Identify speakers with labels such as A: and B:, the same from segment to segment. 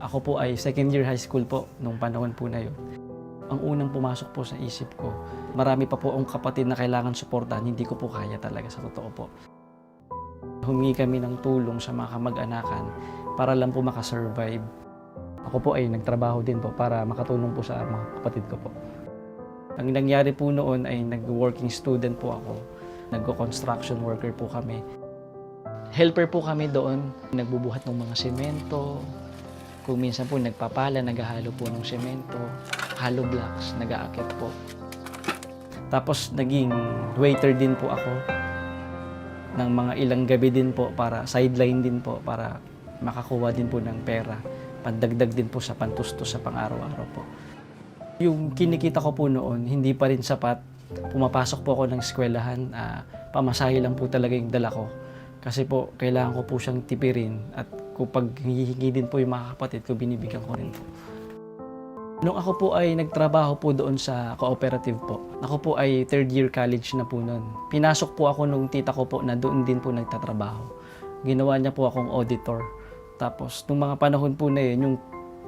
A: Ako po ay second year high school po nung panahon po na yun. Ang unang pumasok po sa isip ko, marami pa po akong kapatid na kailangan suportahan, hindi ko po kaya talaga sa totoo po. Humingi kami ng tulong sa mga kamag-anakan para lang po makasurvive. Ako po ay nagtrabaho din po para makatulong po sa mga kapatid ko po. Ang nangyari po noon ay nag-working student po ako. Nag-construction worker po kami. Helper po kami doon. Nagbubuhat ng mga semento. Kung minsan po nagpapala, naghahalo po ng semento. Hollow blocks, nag-aakit po. Tapos naging waiter din po ako. Ng mga ilang gabi din po para sideline din po para makakuha din po ng pera. Pandagdag din po sa pantustos sa pang-araw-araw po. Yung kinikita ko po noon, hindi pa rin sapat. Pumapasok po ako ng eskwelahan, pamasahe lang po talaga yung dala ko. Kasi po, kailangan ko po siyang tipirin at kapag hihingi din po yung mga kapatid ko, binibigyan ko rin po. Nung ako po ay nagtrabaho po doon sa cooperative po, ako po ay third year college na po noon. Pinasok po ako nung tita ko po na doon din po nagtatrabaho. Ginawa niya po akong auditor. Tapos, nung mga panahon po na yun, yung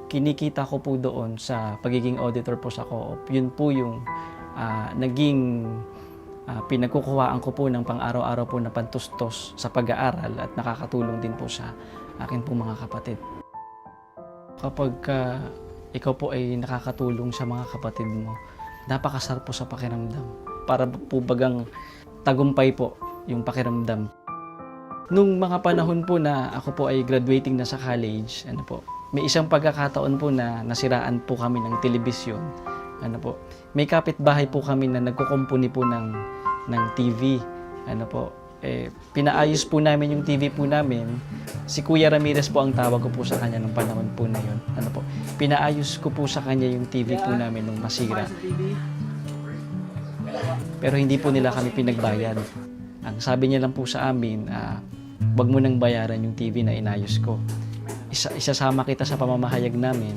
A: kinikita ko po doon sa pagiging auditor po sa co-op, yun po yung naging pinagkukuhaan ko po ng pang-araw-araw po na pantustos sa pag-aaral at nakakatulong din po sa akin po mga kapatid. Kapag ikaw po ay nakakatulong sa mga kapatid mo, napakasarap po sa pakiramdam. Para po bagang tagumpay po yung pakiramdam. Nung mga panahon po na ako po ay graduating na sa college, may isang pagkakataon po na nasiraan po kami ng telebisyon. May kapitbahay po kami na nagkukumpuni po ng TV. Pinaayos po namin yung TV po namin. Si Kuya Ramirez po ang tawag ko po sa kanya nung panahon po na yun. Pinaayos ko po sa kanya yung TV po namin nung masira. Pero hindi po nila kami pinagbayad. Ang sabi niya lang po sa amin, wag mo nang bayaran yung TV na inayos ko. Isasama kita sa pamamahayag namin.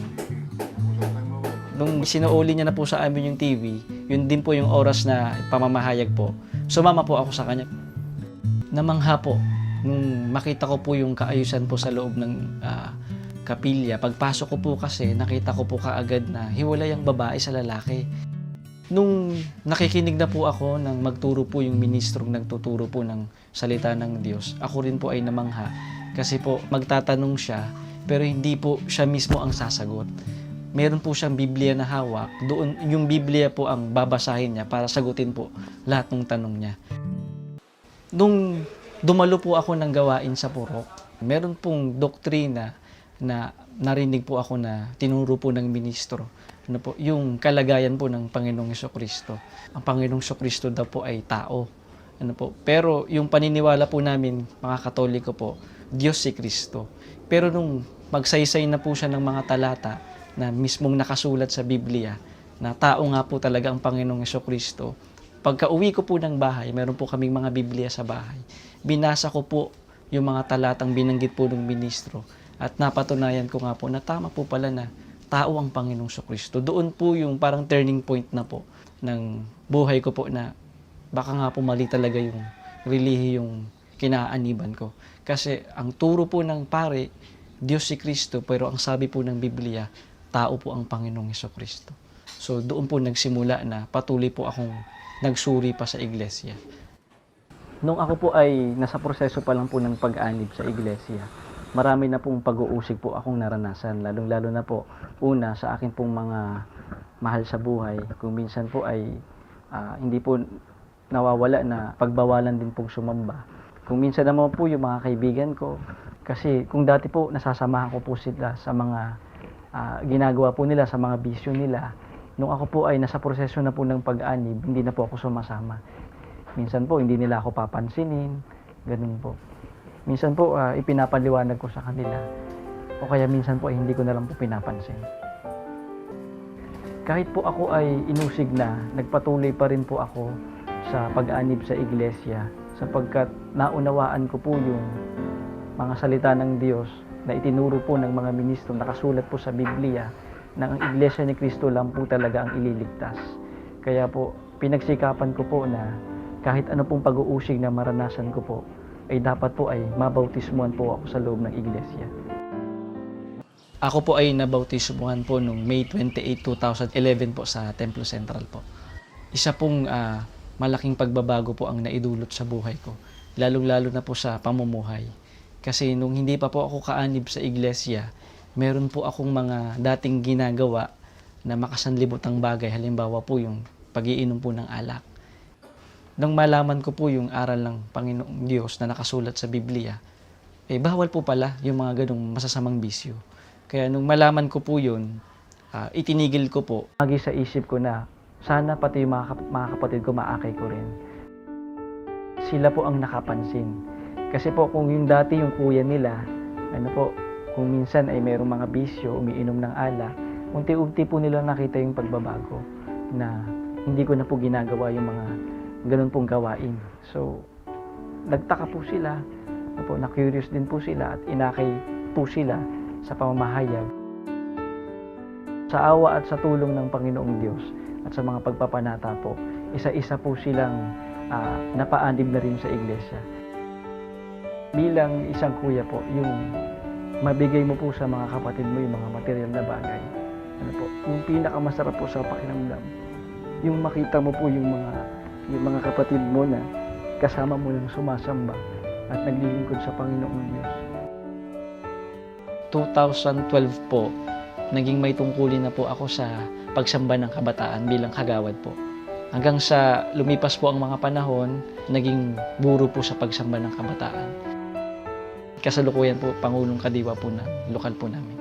A: Nung sinuuli niya na po sa amin yung TV, yun din po yung oras na pamamahayag po. Sumama po ako sa kanya. Namangha po, nung makita ko po yung kaayusan po sa loob ng kapilya. Pagpasok ko po kasi, nakita ko po kaagad na hiwalay ang babae sa lalaki. Nung nakikinig na po ako nang magturo po yung ministrong nagtuturo po ng salita ng Diyos, ako rin po ay namangha. Kasi po magtatanong siya, pero hindi po siya mismo ang sasagot. Meron po siyang Biblia na hawak, doon yung Biblia po ang babasahin niya para sagutin po lahat ng tanong niya. Nung dumalo po ako ng gawain sa Purok, meron pong doktrina na narinig po ako na tinuro po ng ministro. Yung kalagayan po ng Panginoong Hesukristo. Ang Panginoong Hesukristo daw po ay tao. Pero yung paniniwala po namin, mga Katoliko po, Diyos si Kristo. Pero nung magsaysay na po siya ng mga talata na mismong nakasulat sa Biblia, na tao nga po talaga ang Panginoong Hesukristo, pagka uwi ko po ng bahay, meron po kaming mga Biblia sa bahay, binasa ko po yung mga talatang binanggit po ng ministro at napatunayan ko nga po na tama po pala na tao ang Panginoong Hesukristo. Doon po yung parang turning point na po ng buhay ko po na baka nga po mali talaga yung relihiyong kinaaniban ko. Kasi ang turo po ng pare, Diyos si Kristo, pero ang sabi po ng Biblia, tao po ang Panginoong Hesukristo. So doon po nagsimula na patuloy po akong nagsuri pa sa iglesia. Nung ako po ay nasa proseso pa lang po ng pag-anib sa iglesia, marami na pong pag-uusig po akong naranasan, lalong-lalo na po una sa akin pong mga mahal sa buhay. Kung minsan po ay hindi po nawawala na pagbawalan din pong sumamba. Kung minsan naman po yung mga kaibigan ko, kasi kung dati po nasasamahan ko po sila sa mga ginagawa po nila, sa mga bisyo nila, nung ako po ay nasa proseso na po ng pag-anib, hindi na po ako sumasama. Minsan po hindi nila ako papansinin, ganun po. Minsan po, ipinapaliwanag ko sa kanila. O kaya minsan po, hindi ko na lang po pinapansin. Kahit po ako ay inusig na, nagpatuloy pa rin po ako sa pag-anib sa iglesia sapagkat naunawaan ko po yung mga salita ng Diyos na itinuro po ng mga ministro, nakasulat po sa Biblia na ang iglesia ni Kristo lang po talaga ang ililigtas. Kaya po, pinagsikapan ko po na kahit ano pong pag-uusig na maranasan ko po, ay dapat po ay mabautismuhan po ako sa loob ng iglesia. Ako po ay nabautismuhan po noong May 28, 2011 po sa Templo Central po. Isa pong malaking pagbabago po ang naidulot sa buhay ko, lalong-lalo na po sa pamumuhay. Kasi nung hindi pa po ako kaanib sa iglesia, meron po akong mga dating ginagawa na makasanlibotang bagay, halimbawa po yung pag-iinom po ng alak. Nung malaman ko po yung aral ng Panginoong Diyos na nakasulat sa Biblia, bawal po pala yung mga ganong masasamang bisyo. Kaya nung malaman ko po yun, itinigil ko po. Lagi sa isip ko na sana pati yung mga kapatid ko maakay ko rin. Sila po ang nakapansin. Kasi po kung yung dati yung kuya nila, kung minsan ay mayroong mga bisyo, umiinom ng alak, unti-unti po nila nakita yung pagbabago na hindi ko na po ginagawa yung mga ganun pong gawain. So, nagtaka po sila, na-curious din po sila at inakay po sila sa pamamahayag. Sa awa at sa tulong ng Panginoong Diyos at sa mga pagpapanata po, isa-isa po silang napaanib na rin sa iglesia. Bilang isang kuya po, yung mabigay mo po sa mga kapatid mo yung mga material na bagay. Yung pinakamasarap po sa pakiramdam, yung makita mo po yung mga kapatid mo na kasama mo lang sumasamba at naglilingkod sa Panginoong Diyos. 2012 po, naging may tungkulin na po ako sa pagsamba ng kabataan bilang kagawad po. Hanggang sa lumipas po ang mga panahon, naging guro po sa pagsamba ng kabataan. Kasalukuyan po, Pangulong Kadiwa po na lokal po namin.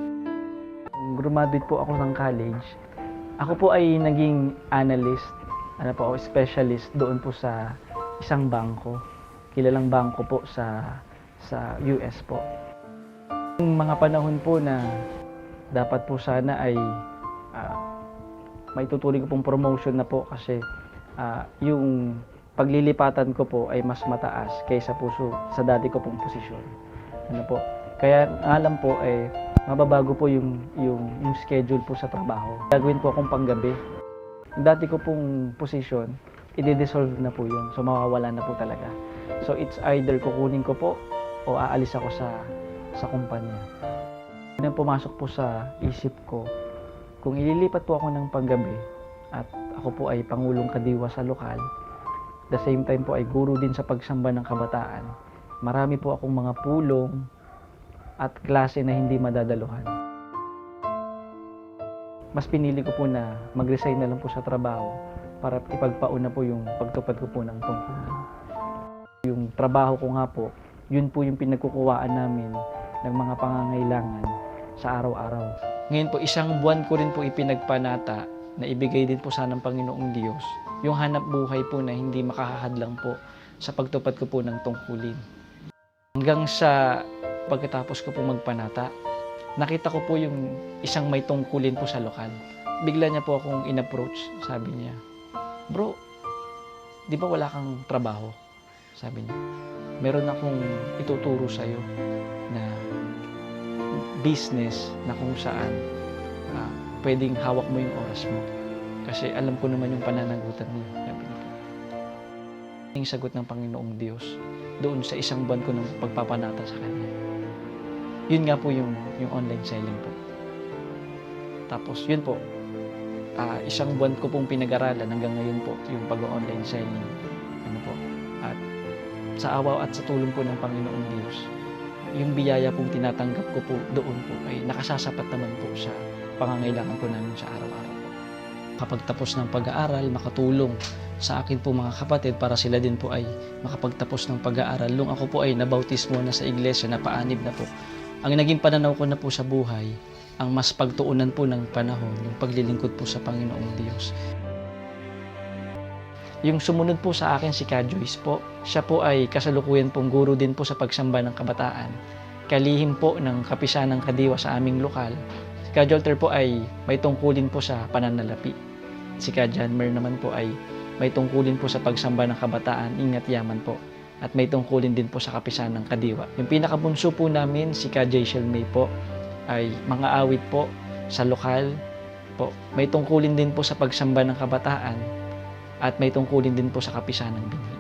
A: Graduate po ako ng college. Ako po ay naging analyst, specialist doon po sa isang bangko. Kilalang bangko po sa US po. Yung mga panahon po na dapat po sana ay may tutuloy ko pong promotion na po kasi yung paglilipatan ko po ay mas mataas kaysa po sa dati ko pong posisyon. Kaya alam po mababago po yung schedule po sa trabaho. Gagawin po akong panggabi. Yung dati ko pong posisyon, i-dissolve na po yun. So mawawala na po talaga. So it's either kukunin ko po o aalis ako sa kumpanya. Nang pumasok po sa isip ko, kung ililipat po ako ng panggabi at ako po ay Pangulong Kadiwa sa lokal, the same time po ay guro din sa pagsamba ng kabataan, marami po akong mga pulong at klase na hindi madadaluhan. Mas pinili ko po na mag-resign na lang po sa trabaho para ipagpauna po yung pagtupad ko po ng tungkulin. Yung trabaho ko nga po, yun po yung pinagkukuhaan namin ng mga pangangailangan sa araw-araw. Ngayon po, isang buwan ko rin po ipinagpanata na ibigay din po sana ng Panginoong Diyos yung hanap buhay po na hindi makahadlang po sa pagtupad ko po ng tungkulin. Hanggang sa pagkatapos ko po magpanata, nakita ko po yung isang may tungkulin po sa lokal. Bigla niya po akong in-approach, sabi niya, "Bro, di ba wala kang trabaho?" Sabi niya, "Meron akong ituturo sa'yo na business na kung saan pwedeng hawak mo yung oras mo. Kasi alam ko naman yung pananagutan mo." Sabi niya. Yung sagot ng Panginoong Diyos doon sa isang buwan ko ng pagpapanata sa Kanya. Yun nga po yung online selling po. Tapos yun po, isang buwan ko pong pinag-aralan hanggang ngayon po yung pag-online selling. At sa awa at sa tulong po ng Panginoong Diyos, yung biyaya pong tinatanggap ko po doon po ay nakasasapat naman po sa pangangailangan po namin sa araw-araw po. Kapag tapos ng pag-aaral, makatulong sa akin po mga kapatid para sila din po ay makapagtapos ng pag-aaral. Nung ako po ay nabautismo na sa iglesia, napaanib na po. Ang naging pananaw ko na po sa buhay, ang mas pagtuunan po ng panahon, yung paglilingkod po sa Panginoong Diyos. Yung sumunod po sa akin si Ka Joyce po, siya po ay kasalukuyan pong guro din po sa pagsamba ng kabataan. Kalihim po ng kapisanang Kadiwa sa aming lokal. Si Ka Jolter po ay may tungkulin po sa pananalapi. Si Ka Janmer naman po ay may tungkulin po sa pagsamba ng kabataan, Ingat Yaman po. At may tungkulin din po sa kapisanang Kadiwa. Yung pinakabunso po namin, si Ka Jayshel May po, ay mga awit po sa lokal po. May tungkulin din po sa pagsamba ng kabataan at may tungkulin din po sa kapisanang Binhi.